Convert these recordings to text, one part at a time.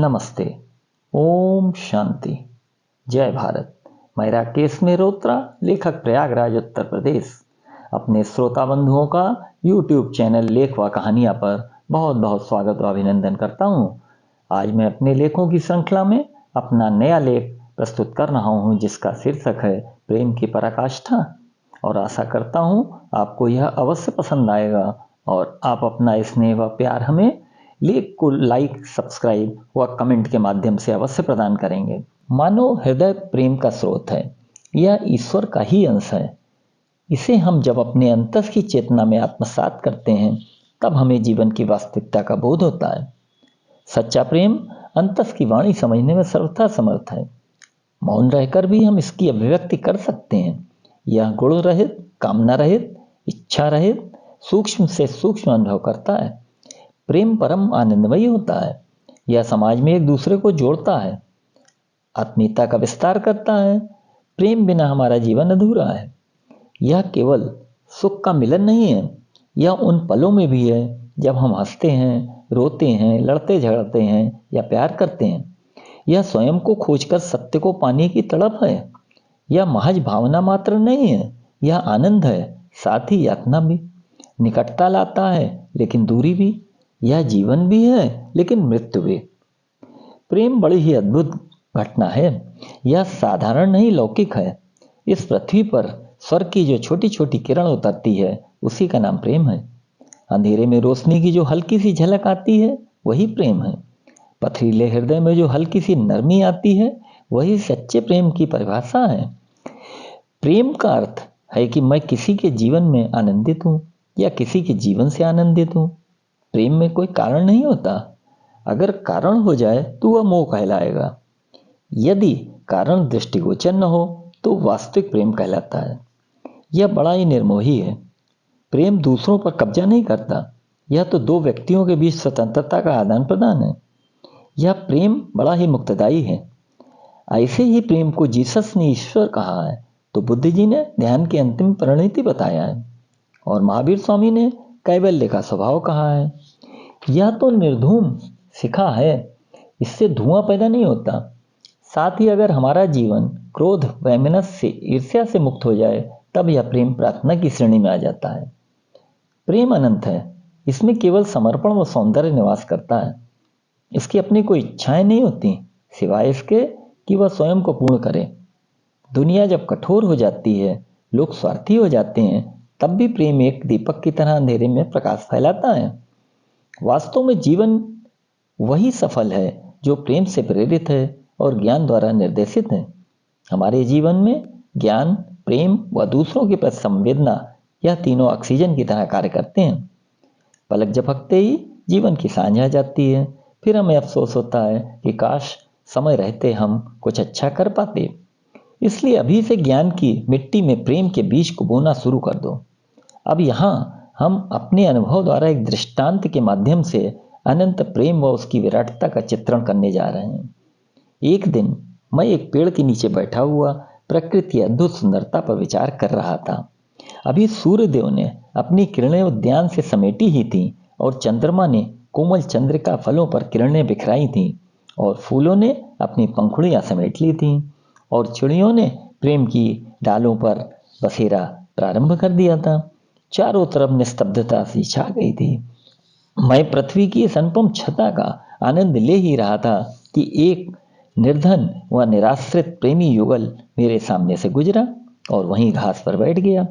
नमस्ते। ओम शांति। जय भारत। मैं राकेश मेहरोत्रा, लेखक, प्रयागराज, उत्तर प्रदेश, अपने श्रोता बंधुओं का यूट्यूब चैनल लेख व कहानियाँ पर बहुत बहुत स्वागत व अभिनंदन करता हूँ। आज मैं अपने लेखों की श्रृंखला में अपना नया लेख प्रस्तुत कर रहा हूँ, जिसका शीर्षक है प्रेम की पराकाष्ठा। और आशा करता हूँ आपको यह अवश्य पसंद आएगा और आप अपना स्नेह व प्यार हमें लेख को लाइक, सब्सक्राइब व कमेंट के माध्यम से अवश्य प्रदान करेंगे। मानव हृदय प्रेम का स्रोत है। यह ईश्वर का ही अंश है। इसे हम जब अपने अंतस की चेतना में आत्मसात करते हैं, तब हमें जीवन की वास्तविकता का बोध होता है। सच्चा प्रेम अंतस की वाणी समझने में सर्वथा समर्थ है। मौन रहकर भी हम इसकी अभिव्यक्ति कर सकते हैं। यह गुण रहित, कामना रहित, इच्छा रहित, सूक्ष्म से सूक्ष्म अनुभव करता है। प्रेम परम आनंदमयी होता है। यह समाज में एक दूसरे को जोड़ता है, आत्मीयता का विस्तार करता है। प्रेम बिना हमारा जीवन अधूरा है। यह केवल सुख का मिलन नहीं है, यह उन पलों में भी है जब हम हंसते हैं, रोते हैं, लड़ते झगड़ते हैं या प्यार करते हैं। यह स्वयं को खोजकर सत्य को पाने की तड़प है। यह महज भावना मात्र नहीं है, यह आनंद है, साथ ही यातना भी। निकटता लाता है लेकिन दूरी भी। यह जीवन भी है लेकिन मृत्यु भी। प्रेम बड़ी ही अद्भुत घटना है। यह साधारण नहीं, लौकिक है। इस पृथ्वी पर स्वर्ग की जो छोटी छोटी किरण उतरती है, उसी का नाम प्रेम है। अंधेरे में रोशनी की जो हल्की सी झलक आती है, वही प्रेम है। पथरीले हृदय में जो हल्की सी नरमी आती है, वही सच्चे प्रेम की परिभाषा है। प्रेम का अर्थ है कि मैं किसी के जीवन में आनंदित हूँ या किसी के जीवन से आनंदित हूँ। प्रेम में कोई कारण नहीं होता। अगर कारण हो जाए तो वह मोह कहलाएगा। यदि कारण दृष्टिगोचर न हो तो वास्तविक प्रेम कहलाता है। यह बड़ा ही निर्मोही है। प्रेम दूसरों पर कब्जा नहीं करता। यह तो दो व्यक्तियों के बीच स्वतंत्रता का आदान प्रदान है। यह प्रेम बड़ा ही मुक्तदायी है। ऐसे ही प्रेम को जीसस ने ईश्वर कहा है, तो बुद्ध जी ने ध्यान की अंतिम परिणति बताया है, और महावीर स्वामी ने कैवल्य का स्वभाव कहा है। यह तो निर्धूम शिखा है, इससे धुआं पैदा नहीं होता। साथ ही अगर हमारा जीवन क्रोध, वैमनस्य से, ईर्ष्या से मुक्त हो जाए, तब यह प्रेम प्रार्थना की श्रेणी में आ जाता है। प्रेम अनंत है। इसमें केवल समर्पण व सौंदर्य निवास करता है। इसकी अपनी कोई इच्छाएं नहीं होती, सिवाय इसके कि वह स्वयं को पूर्ण करे। दुनिया जब कठोर हो जाती है, लोग स्वार्थी हो जाते हैं, तब भी प्रेम एक दीपक की तरह अंधेरे में प्रकाश फैलाता है। वास्तव में जीवन वही सफल है जो प्रेम से प्रेरित है और ज्ञान द्वारा निर्देशित है। हमारे जीवन में ज्ञान, प्रेम व दूसरों के प्रति संवेदना, यह तीनों ऑक्सीजन की तरह कार्य करते हैं। पलक झपकते ही जीवन की सांझ आ जाती है। फिर हमें अफसोस होता है कि काश समय रहते हम कुछ अच्छा कर पाते। इसलिए अभी से ज्ञान की मिट्टी में प्रेम के बीज को बोना शुरू कर दो। अब यहाँ हम अपने अनुभव द्वारा एक दृष्टांत के माध्यम से अनंत प्रेम व उसकी विराटता का चित्रण करने जा रहे हैं। एक दिन मैं एक पेड़ के नीचे बैठा हुआ प्रकृति की अद्भुत सुंदरता पर विचार कर रहा था। अभी सूर्यदेव ने अपनी किरणें उद्यान से समेटी ही थी, और चंद्रमा ने कोमल चंद्रिका फलों पर किरणें बिखराई थी, और फूलों ने अपनी पंखुड़ियां समेट ली थीं, और चिड़ियों ने प्रेम की डालों पर बसेरा प्रारंभ कर दिया था। चारों तरफ निस्तब्धता सी छा गई थी। मैं पृथ्वी की इस अनुपम छटा का आनंद ले ही रहा था कि एक निर्धन व निराश्रित प्रेमी युगल मेरे सामने से गुजरा और वहीं घास पर बैठ गया।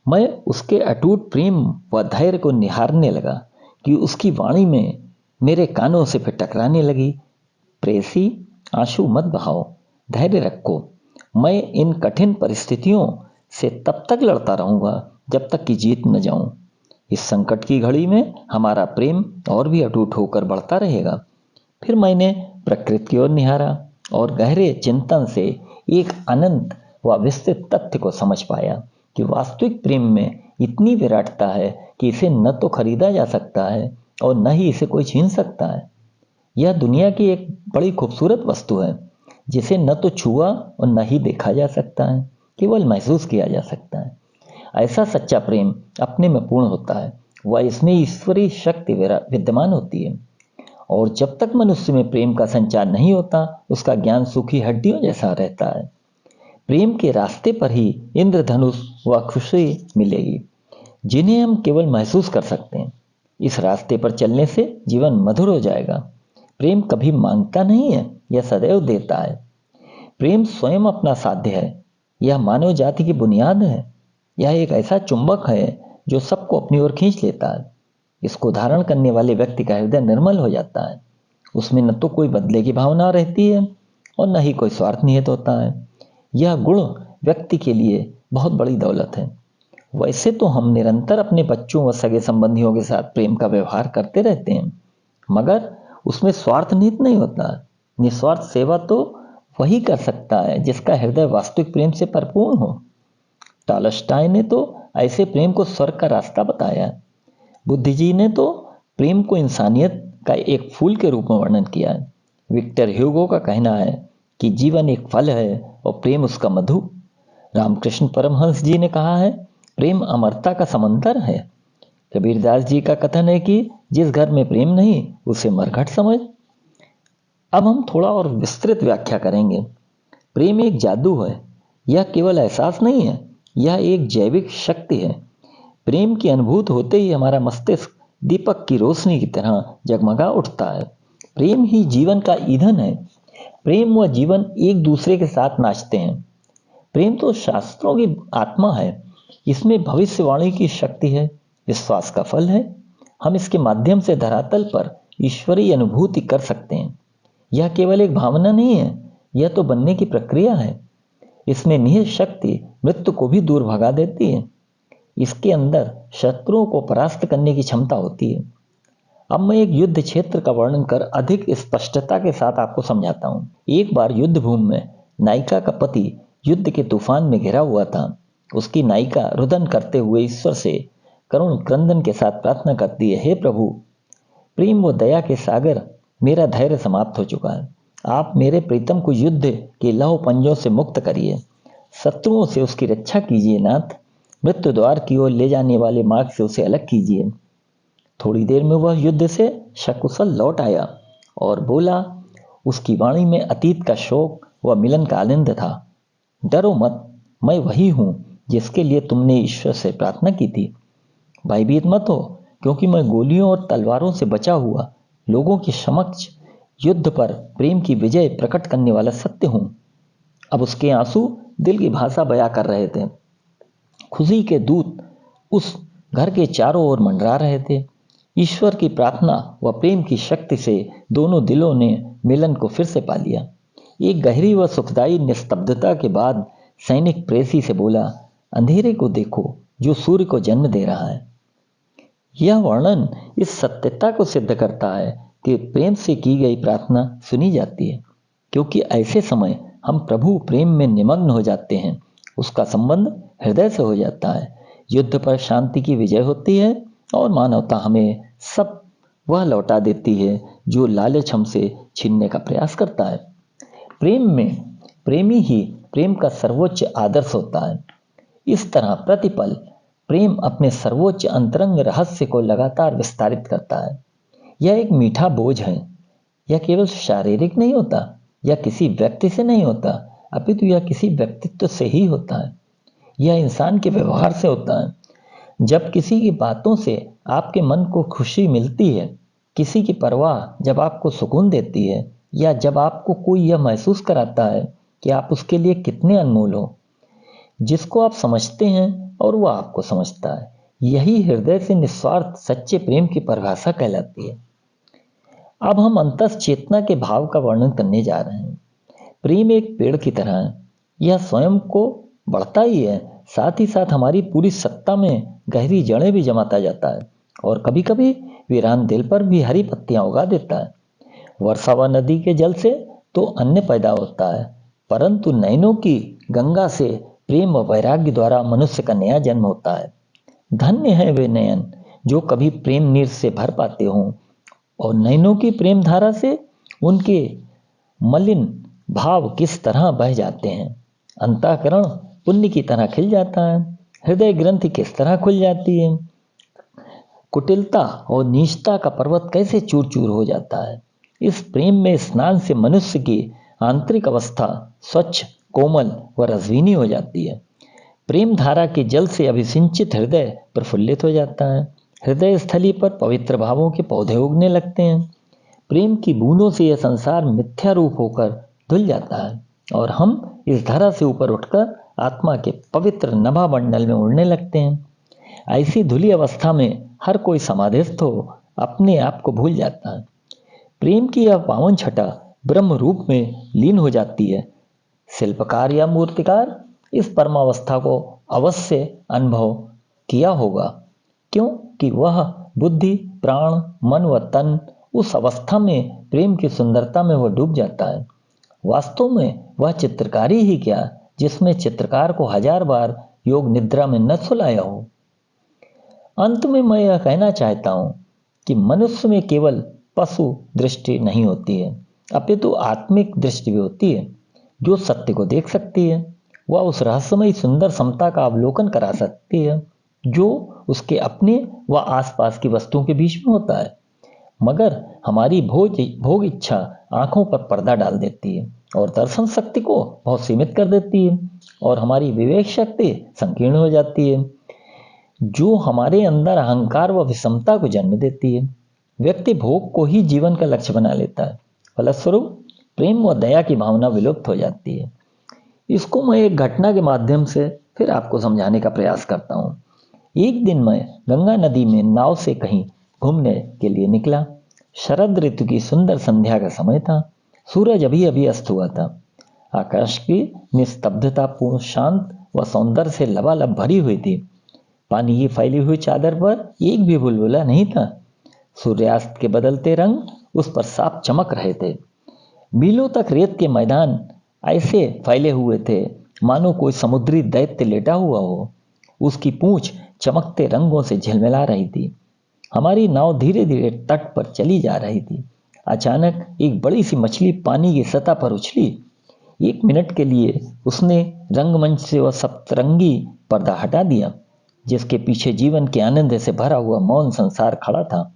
मैं उसके अटूट प्रेम व धैर्य को निहारने लगा कि उसकी वाणी में मेरे कानों से फिर टकराने लगी। प्रेसी, आंसू मत बहाओ, धैर्य रखो। मैं इन कठिन परिस्थितियों से तब तक लड़ता रहूंगा जब तक कि जीत न जाऊं। इस संकट की घड़ी में हमारा प्रेम और भी अटूट होकर बढ़ता रहेगा। फिर मैंने प्रकृति की ओर निहारा और गहरे चिंतन से एक अनंत व विस्तृत तथ्य को समझ पाया कि वास्तविक प्रेम में इतनी विराटता है कि इसे न तो खरीदा जा सकता है और न ही इसे कोई छीन सकता है। यह दुनिया की एक बड़ी खूबसूरत वस्तु है, जिसे न तो छुआ और न ही देखा जा सकता है, केवल महसूस किया जा सकता है। ऐसा सच्चा प्रेम अपने में पूर्ण होता है, वह इसमें ईश्वरीय शक्ति विद्यमान होती है, और जब तक मनुष्य में प्रेम का संचार नहीं होता, उसका ज्ञान सूखी हड्डियों जैसा रहता है। प्रेम के रास्ते पर ही इंद्रधनुष व खुशी मिलेगी, जिन्हें हम केवल महसूस कर सकते हैं। इस रास्ते पर चलने से जीवन मधुर हो जाएगा। प्रेम कभी मांगता नहीं है, यह सदैव देता है। प्रेम स्वयं अपना साध्य है। यह मानव जाति की बुनियाद है। यह एक ऐसा चुंबक है जो सबको अपनी ओर खींच लेता है। इसको धारण करने वाले व्यक्ति का हृदय निर्मल हो जाता है। उसमें न तो कोई बदले की भावना रहती है और न ही कोई स्वार्थ निहित होता है। यह गुण व्यक्ति के लिए बहुत बड़ी दौलत है। वैसे तो हम निरंतर अपने बच्चों व सगे संबंधियों के साथ प्रेम का व्यवहार करते रहते हैं, मगर उसमें स्वार्थ निहित नहीं होता। निस्वार्थ सेवा तो वही कर सकता है जिसका हृदय वास्तविक प्रेम से परिपूर्ण हो। टॉलस्टॉय ने तो ऐसे प्रेम को स्वर्ग का रास्ता बताया। बुद्ध जी ने तो प्रेम को इंसानियत का एक फूल के रूप में वर्णन किया है। विक्टर ह्यूगो का कहना है कि जीवन एक फल है और प्रेम उसका मधु। रामकृष्ण परमहंस जी ने कहा है, प्रेम अमरता का समंदर है। कबीरदास जी का कथन है कि जिस घर में प्रेम नहीं उसे मरघट समझ। अब हम थोड़ा और विस्तृत व्याख्या करेंगे। प्रेम एक जादू है। यह केवल एहसास नहीं है, यह एक जैविक शक्ति है। प्रेम की अनुभूति होते ही हमारा मस्तिष्क दीपक की रोशनी की तरह जगमगा उठता है। प्रेम ही जीवन का ईंधन है। प्रेम व जीवन एक दूसरे के साथ नाचते हैं। प्रेम तो शास्त्रों की आत्मा है। इसमें भविष्यवाणी की शक्ति है, विश्वास का फल है। हम इसके माध्यम से धरातल पर ईश्वरीय अनुभूति कर सकते हैं। यह केवल एक भावना नहीं है, यह तो बनने की प्रक्रिया है। इसमें निहित शक्ति मृत्यु को भी दूर भगा देती है। इसके अंदर शत्रुओं को परास्त करने की क्षमता होती है। अब मैं एक युद्ध क्षेत्र का वर्णन कर अधिक स्पष्टता के साथ आपको समझाता हूँ। एक बार युद्ध भूमि में नायिका का पति युद्ध के तूफान में घिरा हुआ था। उसकी नायिका रुदन करते हुए ईश्वर से करुण क्रंदन के साथ प्रार्थना करती है, हे प्रभु, प्रेम व दया के सागर, मेरा धैर्य समाप्त हो चुका है। आप मेरे प्रीतम को युद्ध के लौह पंजों से मुक्त करिए। शत्रुओं से उसकी रक्षा कीजिए नाथ। मृत्यु द्वार की ओर ले जाने वाले मार्ग से उसे अलग कीजिए। थोड़ी देर में वह युद्ध से सकुशल लौट आया और बोला, उसकी वाणी में अतीत का शोक व मिलन का आनंद था। डरो मत, मैं वही हूं जिसके लिए तुमने ईश्वर से प्रार्थना की थी। भयभीत मत हो, क्योंकि मैं गोलियों और तलवारों से बचा हुआ लोगों के समक्ष युद्ध पर प्रेम की विजय प्रकट करने वाला सत्य हूं। अब उसके आंसू दिल की भाषा बयां कर रहे थे। खुशी के दूत उस घर के चारों ओर मंडरा रहे थे। ईश्वर की प्रार्थना व प्रेम की शक्ति से दोनों दिलों ने मिलन को फिर से पा लिया। एक गहरी व सुखदायी निस्तब्धता के बाद सैनिक प्रेसी से बोला, अंधेरे को देखो जो सूर्य को जन्म दे रहा है। यह वर्णन इस सत्यता को सिद्ध करता है कि प्रेम से की गई प्रार्थना सुनी जाती है, क्योंकि ऐसे समय हम प्रभु प्रेम में निमग्न हो जाते हैं। उसका संबंध हृदय से हो जाता है। युद्ध पर शांति की विजय होती है और मानवता हमें सब वह लौटा देती है जो लालच हमसे छीनने का प्रयास करता है। प्रेम में प्रेमी ही प्रेम का सर्वोच्च आदर्श होता है। इस तरह प्रतिपल प्रेम अपने सर्वोच्च अंतरंग रहस्य को लगातार विस्तारित करता है। यह एक मीठा बोझ है। यह केवल शारीरिक नहीं होता, यह किसी व्यक्ति से नहीं होता, अपितु यह किसी व्यक्तित्व से ही होता है। यह इंसान के व्यवहार से होता है। जब किसी की बातों से आपके मन को खुशी मिलती है, किसी की परवाह जब आपको सुकून देती है, या जब आपको कोई यह महसूस कराता है कि आप उसके लिए कितने अनमोल हो, जिसको आप समझते हैं और वह आपको समझता है, यही हृदय से निस्वार्थ सच्चे प्रेम की परिभाषा कहलाती है। अब हम अंतस चेतना के भाव का वर्णन करने जा रहे हैं। प्रेम एक पेड़ की तरह है। यह स्वयं को बढ़ता ही है, साथ ही साथ हमारी पूरी सत्ता में गहरी जड़ें भी जमाता जाता है और कभी कभी वीरान दिल पर भी हरी पत्तियां उगा देता है। वर्षा व नदी के जल से तो अन्न पैदा होता है, परंतु नयनों की गंगा से प्रेम व वैराग्य द्वारा मनुष्य का नया जन्म होता है। धन्य है वे नयन जो कभी प्रेम नीर से भर पाते हों और नयनों की प्रेम धारा से उनके मलिन भाव किस तरह बह जाते हैं। अंतःकरण पुण्य की तरह खिल जाता है। हृदय ग्रंथि किस तरह खुल जाती है। कुटिलता और नीचता का पर्वत कैसे चूर चूर हो जाता है। इस प्रेम में स्नान से मनुष्य की आंतरिक अवस्था स्वच्छ, कोमल व रसभीनी हो जाती है। प्रेम धारा के जल से अभिसिंचित हृदय प्रफुल्लित हो जाता है। हृदय स्थली पर पवित्र भावों के पौधे उगने लगते हैं। प्रेम की बूंदों से यह संसार मिथ्या रूप होकर धुल जाता है और हम इस धरा से ऊपर उठकर आत्मा के पवित्र नभा मंडल में उड़ने लगते हैं। ऐसी धुली अवस्था में हर कोई समाधिस्थ हो अपने आप को भूल जाता है। प्रेम की यह पावन छटा ब्रह्म रूप में लीन हो जाती है। शिल्पकार या मूर्तिकार इस परमावस्था को अवश्य अनुभव किया होगा, क्योंकि वह बुद्धि, प्राण, मन व तन उस अवस्था में प्रेम की सुंदरता में वह डूब जाता है। वास्तव में वह चित्रकारी ही क्या, जिसमें चित्रकार को 1000 बार योग निद्रा में न सुलाया हो। अंत में मैं यह कहना चाहता हूं कि मनुष्य में केवल पशु दृष्टि नहीं होती है, अपितु आत्मिक दृष्टि भी होती है, जो सत्य को देख सकती है। वह उस रहस्यमय सुंदर समता का अवलोकन करा सकती है जो उसके अपने व आसपास की वस्तुओं के बीच में होता है। मगर हमारी भोग इच्छा आंखों पर पर्दा डाल देती है और दर्शन शक्ति को बहुत सीमित कर देती है और हमारी विवेक शक्ति संकीर्ण हो जाती है, जो हमारे अंदर अहंकार व विषमता को जन्म देती है। व्यक्ति भोग को ही जीवन का लक्ष्य बना लेता है। फलस्वरूप प्रेम व दया की भावना विलुप्त हो जाती है। इसको मैं एक घटना के माध्यम से फिर आपको समझाने का प्रयास करता हूँ। एक दिन मैं गंगा नदी में नाव से कहीं घूमने के लिए निकला। शरद ऋतु की सुंदर संध्या का समय था। सूरज अभी अभी अस्त हुआ था। आकाश की निस्तब्धता पूर्ण शांत व सौंदर्य से लबालब भरी हुई थी। पानी की फैली हुई चादर पर एक भी बुलबुला नहीं था। सूर्यास्त के बदलते रंग उस पर साफ चमक रहे थे। मीलों तक रेत के मैदान ऐसे फैले हुए थे मानो कोई समुद्री दैत्य लेटा हुआ हो। उसकी पूंछ चमकते रंगों से झिलमिला रही थी। हमारी नाव धीरे धीरे तट पर चली जा रही थी। अचानक एक बड़ी सी मछली पानी की सतह पर उछली। 1 मिनट के लिए उसने रंगमंच से वह सप्तरंगी पर्दा हटा दिया, जिसके पीछे जीवन के आनंद से भरा हुआ मौन संसार खड़ा था।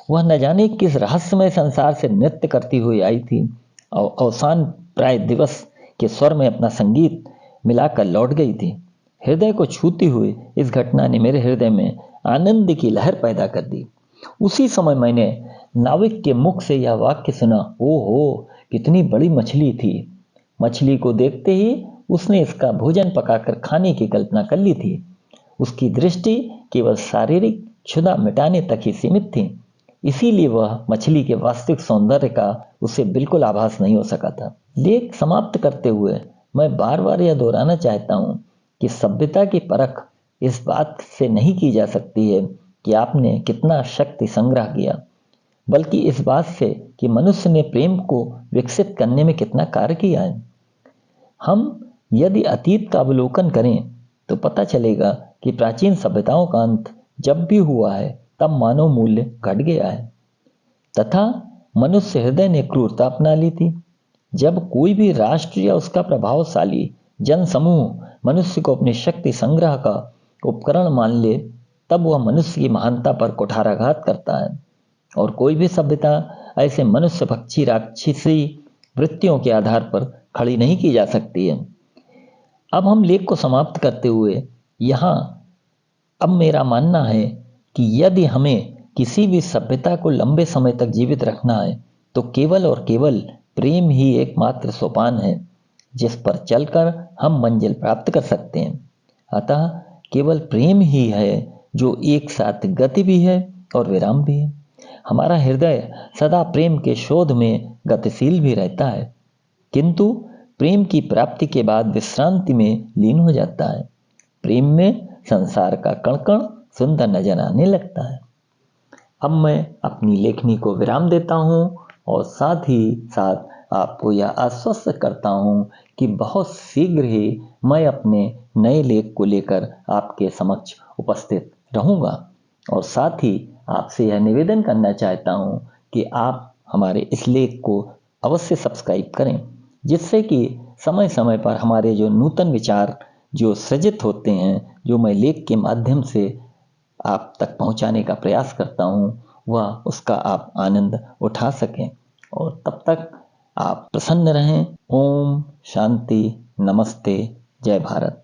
वह न जाने किस रहस्यमय संसार से नृत्य करती हुई आई थी और अवसान प्राय दिवस के स्वर में अपना संगीत मिलाकर लौट गई थी। हृदय को छूती हुई इस घटना ने मेरे हृदय में आनंद की लहर पैदा कर दी। उसी समय मैंने नाविक के मुख से यह वाक्य सुना, ओहो कितनी बड़ी मछली थी। मछली को देखते ही उसने इसका भोजन पकाकर खाने की कल्पना कर ली थी। उसकी दृष्टि केवल शारीरिक क्षुधा मिटाने तक ही सीमित थी, इसीलिए वह मछली के वास्तविक सौंदर्य का उसे बिल्कुल आभास नहीं हो सका था। लेख समाप्त करते हुए मैं बार बार यह दोहराना चाहता हूँ कि सभ्यता की परख इस बात से नहीं की जा सकती है कि आपने कितना शक्ति संग्रह किया, बल्कि इस बात से कि मनुष्य ने प्रेम को विकसित करने में कितना कार्य किया है। हम यदि अतीत का अवलोकन करें तो पता चलेगा कि प्राचीन सभ्यताओं का अंत जब भी हुआ है तब मानव मूल्य घट गया है तथा मनुष्य हृदय ने क्रूरता अपना ली थी। जब कोई भी राष्ट्र या उसका प्रभावशाली जन समूह मनुष्य को अपनी शक्ति संग्रह का उपकरण मान ले, तब वह मनुष्य की महानता पर कुठाराघात करता है। और कोई भी सभ्यता ऐसे मनुष्य पक्षी राक्षसी वृत्तियों के आधार पर खड़ी नहीं की जा सकती है। अब हम लेख को समाप्त करते हुए यहाँ अब मेरा मानना है कि यदि हमें किसी भी सभ्यता को लंबे समय तक जीवित रखना है तो केवल और केवल प्रेम ही एकमात्र सोपान है जिस पर चलकर हम मंजिल प्राप्त कर सकते हैं। अतः केवल प्रेम ही है जो एक साथ गति भी है और विराम भी है। हमारा हृदय सदा प्रेम के शोध में गतिशील भी रहता है, किंतु प्रेम की प्राप्ति के बाद विश्रांति में लीन हो जाता है। प्रेम में संसार का कण कण सुंदर नजर आने लगता है। अब मैं अपनी लेखनी को विराम देता हूँ और साथ ही साथ आपको यह आश्वस्त करता हूँ कि बहुत शीघ्र ही मैं अपने नए लेख को लेकर आपके समक्ष उपस्थित रहूँगा। और साथ ही आपसे यह निवेदन करना चाहता हूँ कि आप हमारे इस लेख को अवश्य सब्सक्राइब करें, जिससे कि समय समय पर हमारे जो नूतन विचार जो सृजित होते हैं, जो मैं लेख के माध्यम से आप तक पहुंचाने का प्रयास करता हूं वह उसका आप आनंद उठा सकें। और तब तक आप प्रसन्न रहें। ओम शांति, नमस्ते, जय भारत।